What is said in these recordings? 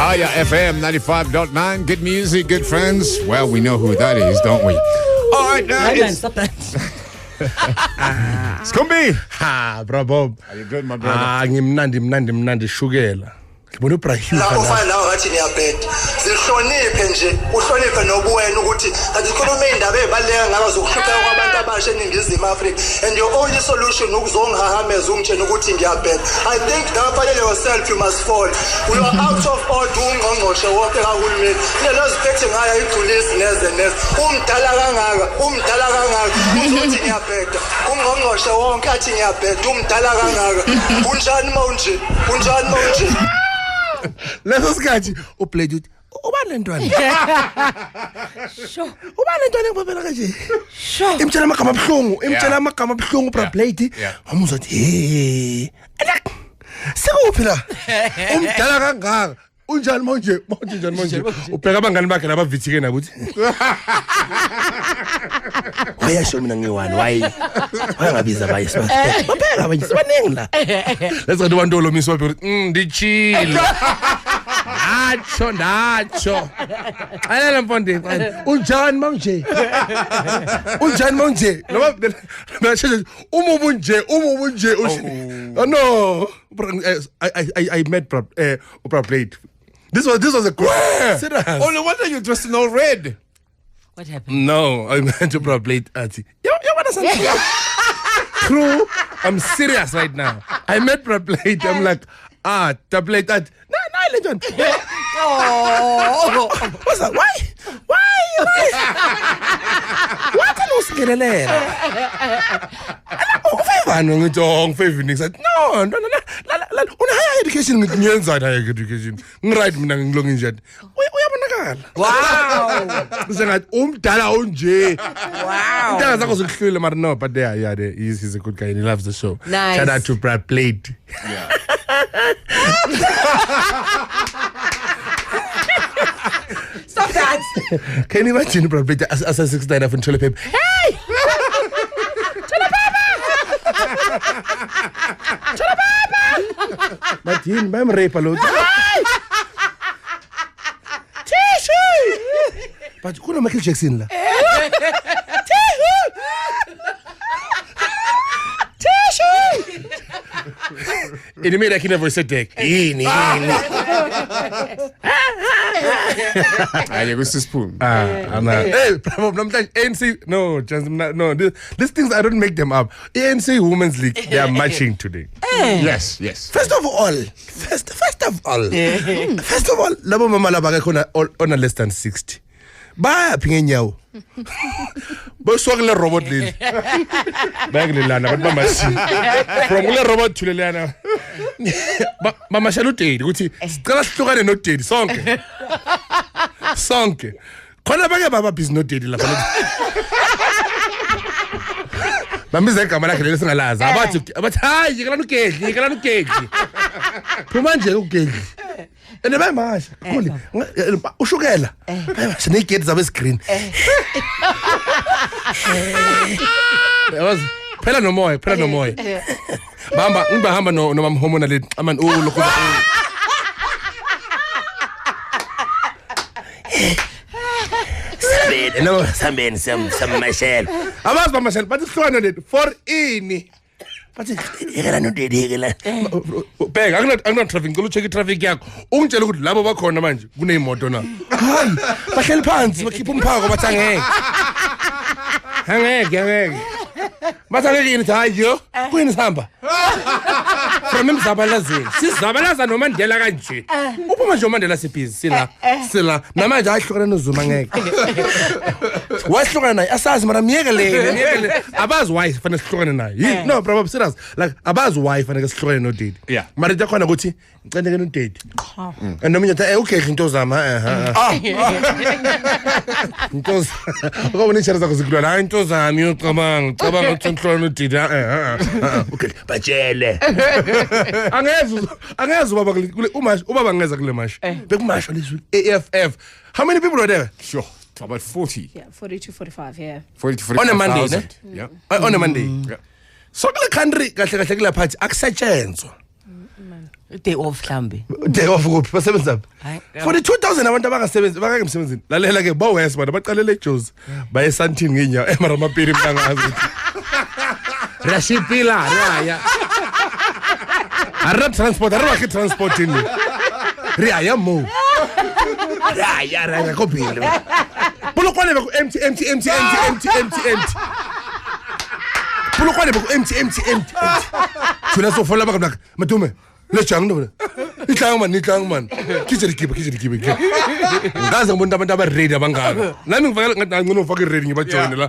Kaya FM 95.9. Good music, good friends. Well, we know who that is, don't we? All right, now Stop that. Scumby. Ha, bro Bob. Are you good, my brother? Ngimnandi shukela. Ngibona uBrahim la kana. ufana nawe ngathi ngiyabheda zihloniphe nje uhloniphe nobuwena ukuthi asikhulume indaba ezibaleka ngaba zokuhlupheka kwabantu abasha eNingizimu Afrika and your only solution ukuzongihahameza ungitshela ukuthi ngiyabheda. I think ngafanele yourself you must fall. We are out of order ungqongqoshe wonke kahulumeni neloziphethe ngaya igculisi neze umdala kangaka uzothi ngiyabheda ungqongqoshe wonke athi ngiyabheda umdala kangaka unjani manje Leso sikhathi uPlate uthi ubani lentwana? Sure. Ubani lentwana ngibabela kanje? Sure. Imtshela amagama abuhlungu bro Plate. Amuzwa uthi hey. Sekuphi la? Umdala kangaka. Unjani manje? Ubheka abangani bakhe labavithike nakuthi. Wayasho mina ngiwani wayangabiza abayisibathi. Bapheka abanye sibaningi la. Let's go to Lomiso ndichile. Nacho. Ayela mfonde. Unjani manje? Noma umubunje. Oh no. I met Plate. This was a Serious? Oh, no wonder you're dressed in all red. What happened? No, I meant to Plate. You understand? True. I'm serious right now. I met Plate. I'm like, the Plate that. No, legend. Oh. What's that? Why? What are you scared of? No. Higher education education. Right, mina ngilonga njani. Uyabonakala. Wow. Usengathi umdala unje. Wow. Intanga zakho zokuhlule mara no, but he's a good guy and he loves the show. Nice. Shout out to Brad Plate. Yeah. Stop that. Can you imagine Brad Plate as a 6'9" of Chole Pep? Hey! But him, I'm rape a lot. But you couldn't Michael Jackson. In the middle, I can never say that. I was the spoon. Hey, problem. ANC, no. These things I don't make them up. ANC Women's League, they are matching today. Yes. First of all, labo mama laba on a less than 60. Ba pinge nyawo. Bo swagile robot leli. Bayangilana abantu bamasi. From kule robot to lelana. Mama shalo Teddy ukuthi sicela sihlukane no Teddy sonke. Khona bake baba busy no Teddy lapha. Bambiza igama lakhe leli singalazi. Abathi hayi yekela nugedli. Phuma nje ugedli. Ene bayimasha khuli ushukela sinegate zabe screen yazi phela nomoya bahamba no mama hormone le amani lokho Sambeni samashela abazi bamashela bathi sihlwana lethu for ini bathi yekela no Daddy yekela bheka akuna traffic ngolo check traffic yakho ungitshela ukuthi labo bakhona manje kuneyimoto na hayi bahleli phansi bakhipha umphako bathi angeke bathi angeke hayi yo kuyini sihamba from emzabalazeni sizabalaza noMandela kanje uphuma nje uMandela sibhizi sila namanje ahlukana noZuma ngeke wahlukana naye asazi mara miyekele abazi why fanele sihlukane naye no bro serious like abazi why fanele sihlukane no Daddy mara nje khona ukuthi ngicandeke no Daddy nomunye athi okay into zama into ukubona ichara zakho zikulwa la into zami ucabanga ukuthi ngihlukane no Daddy okay batshele angeze ubaba ngeza kule masho bekumasho lezi AFF. How many people were there? Sure. About 40. Yeah, 40 to 45, yeah. 40 to 45. On a Monday, ne? Yeah. On a Monday. Yeah. So kule country kahle kule party akusetshenzwa. Day off mhlambi. Day off kuphi basebenza Hayi, for the 2000 abantu abangasebenzi bakangemsebenzini lalela ke bawes bona baqalele eJozi baye Sandton ngenyawo eMaramapiri mntangazi Rashipila raya Arab transport araba ke transport ini raya mo raya kopile Polokwane ba ku empty Polokwane ba ku empty Thula so fola ba madume le jang no itlang man kitse dikibe ngaze ngibona abantu abaready abangaka nami ngivakala ngathi ngcono ufake ready ngibajoine la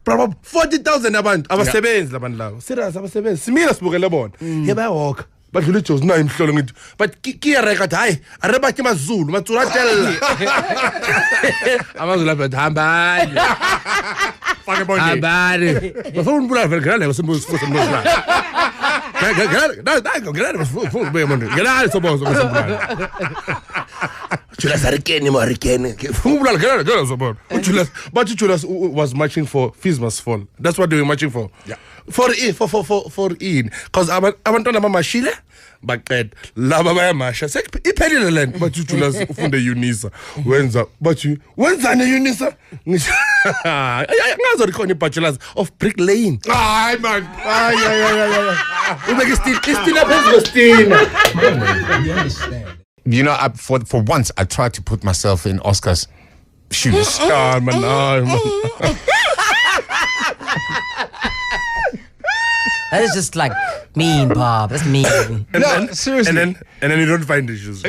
probably 40,000 abantu abasebenzi labantu lawo serious abasebenzi simina sibukele bona yebawalk badlula eJozi nayo imhlolo ngithi but kiya record hayi areba ke mazulu matsula tella amazulu lapha hambani Fake bonje. hambani bafuna umbulala vele ngala ngosimbuzo ngala sobozo Julius Arikeni Marikeni Julius but Julius was marching for Fees Must Fall. That's what they were marching for. Yeah. For because abantwana bamashile baqeda laba bayamasha iphelile lento bathi Julius ufunde Unisa wenza bathi wenzani Unisa ngazo rikhona bachelors of bricklaying Hayi man. ubeke still phezulu stina. You know, for once, I tried to put myself in Oscar's shoes. That is just like mean, Bob. That's mean. No, seriously. And then you don't find the shoes.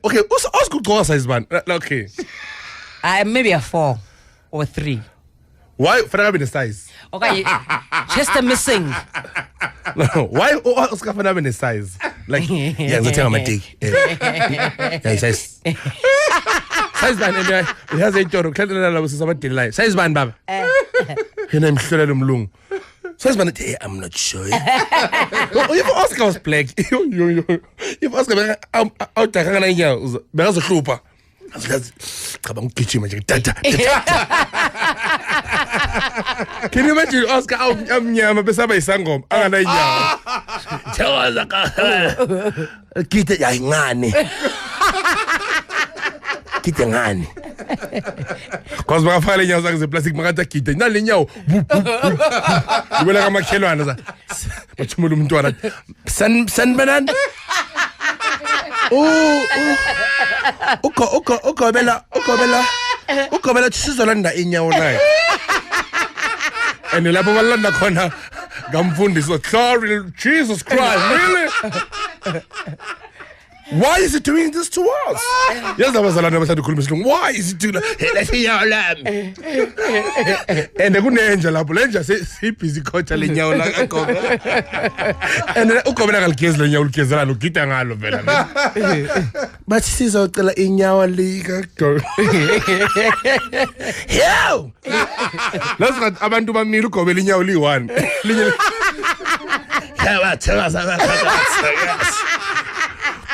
Okay, Oscar go size man. Okay. Maybe a 4 or 3. Why for be the size? Okay, just a missing. No, why Oscar for the size? Like yeah, I'm telling my dick. Yeah, size. Size man, and he has a job. Can't allow us about delay. Size man, Bob. His name is Mlung. Size man, I'm not sure. If Oscar was black, if Oscar out there, I'm going to super. Can you imagine Oscar amnyama besaba isangoma anganayinyawo Chawaza ka Kite yayingane Kite ngane Cause makafaka lenyawo zakhe zeplastic makatha kite nalenyawo Ubona kamakhelwana za Bathumula umntwana sanbanan ukobela sizolanda inyawo naye and lapho balanda khona ngamfundisi sorry Jesus Christ really why is he doing this to us yazi abazalwane abahlala ukhuluma isilungu why is he doing that inyawo lami and kunenja lapho lenja sibhizi khotha lenyawo la kagogo and ukobela kaligezi lenyawo ligezela lugida ngalo vela bathi sizocela inyawo lika gogo yo lazi abantu bamile ugobela inyawo li1 linye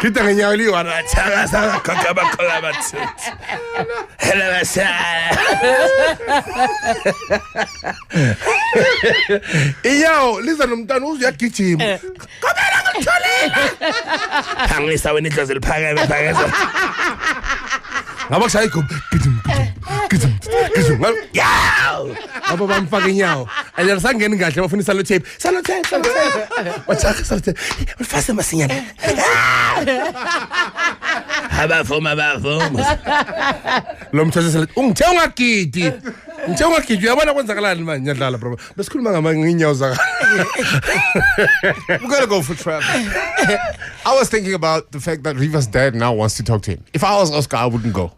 Kita ngenyawo liwana thakasa kakaba khola bathu. Hello basa. Iyo liza nomntana uzuyagijima. Kabela ngitholile. Phangisa wena idlozi liphakeme phakeza. Ngaba kushaya igumbi. Gijim. Yaw. Aba bamfaka inyawo. Ayasangeni kahle bafuna isalo tape. Salo tape. Wathaka salo tape. Ufase masinyana. Abafuma. Lo mthatha sala. Ungithe ungagidi. Uyabona kwenzakalani manje nyadlala bro. Besikhuluma ngamanginyawo zaka. We're gonna go for travel. I was thinking about the fact that Riva's dad now wants to talk to him. If I was Oscar, I wouldn't go.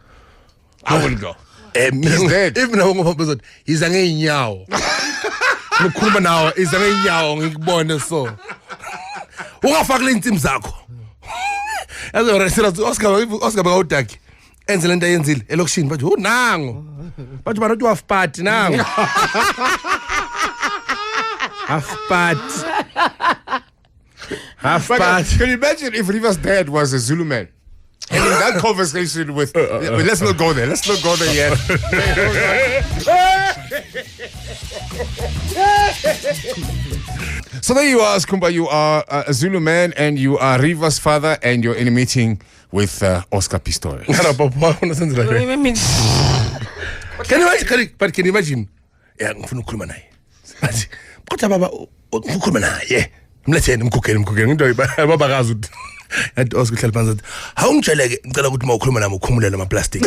He's dead. Even though ngomphezulu iza ngeenyawo. Ukukhuluma nawe iza ngeenyawo ngikubone so. Ungafaki lentimi zakho. Yazo resela Oscar bakawudaki. Enze lento ayenzile elokishini bathi nango. Bathi banathi half party nango. Half party. Can you imagine if Riva's dad was a Zulu man? And in that conversation with let's not go there yet. So there you are, Skhumba. You are a Zulu man and you are Riva's father and you're in a meeting with Oscar Pistorius. Can you imagine? But can you imagine? Yeah, ngifuna ukukhuluma naye. Bathi, kodwa baba ukukhuluma naye. Mletheni mkhukheni into babakazi ukuthi yathi Oscar hlala phansi athi, "Awungitsheleke ngicela ukuthi mawukhuluma nami ukhumule lama plastic."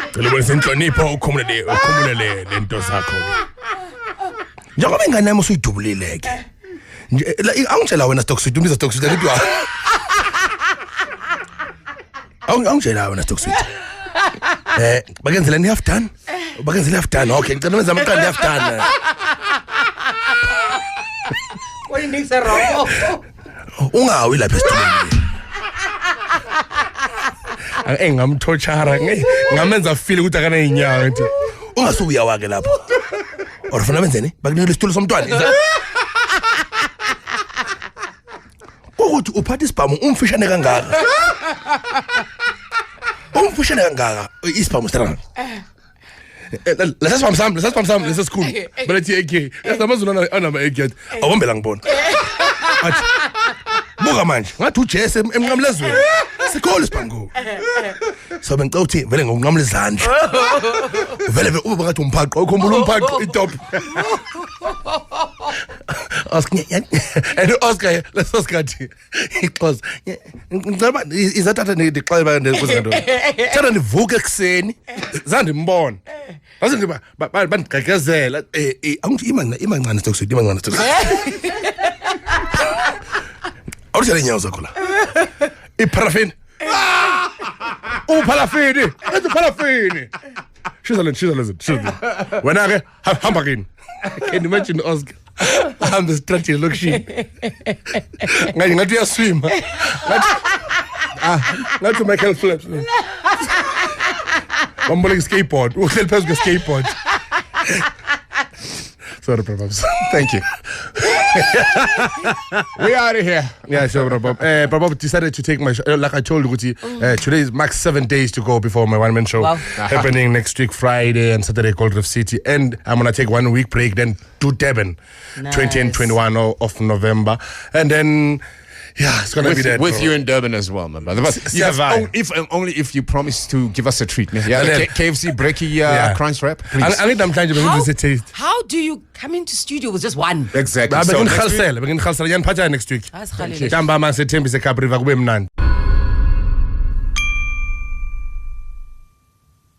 Ngicela ubonise inhlonipho ukhumule lento zakho. Njengoba ingane yami usuyidubulile ke. Awungitshela wena stock suit umbiza stock suit ngithi wa. Awungitshela wena stock suit. Bakenzela ni half done. Okay, ngicela wenza amaqanda half done. Oyinisa robo. Ungawi lapha esitulweni. Engamthochara ngamenza feel ukuthi akana inyawo nti. Ungasuya wake lapho. Orfuna benzeni? Bakunikela isitulo somntwana. Ukuthi uphatha isibhamu umfishane kangaka. Umfishane kangaka isibhamu strong. Let's school. But it's AK. That's Amazon anama AK. Awumbela ngibona. Athi buka manje, ngathi uJesse emnqamlezweni. Sikhole sibhango. So bengicela uthi vele ngokunqamla izandla. Vele ube ngathi umphaqo, ukhumbula umphaqo itop. Oscar, and Oscar, let's Oscar. He close. Is that the clever ndikuzando? Thana ndivuke ekseni. Zandi mbona. Base ngiba bandigqekezela angithi imancane stokusuthi imancane stokusuthi. Awuthele nyawo zakho la. Iparafini. Parafini. Let's parafini. She's a When I hamba kini. Can you imagine Oscar? I'm the strategy look she. Ngathi uyaswima. Ngathi Michael Phelps. Bumbling skateboard. Uhleli phezu skateboard. Sorry, Prabhabs. Thank you. We out of here. Yeah, sure, Prabhab. Prabhab decided to take my show. Like I told you, today is max 7 days to go before my one-man show. Wow. Happening next week, Friday and Saturday, Gold Reef City. And I'm going to take 1 week break, then to Durban, Nice. 20 and 21 of November. And then, yeah, it's going to be there. With you in Durban as well, my brother. But only if you promise to give us a treat. Yeah, the KFC Brekkie crunch wrap, please. I need them trying to make this a taste. How do you come into studio with just one? Exactly. I'm So going next week- to next week. That's Khalil. Jamba man se Thembise Cup River kube mnandi.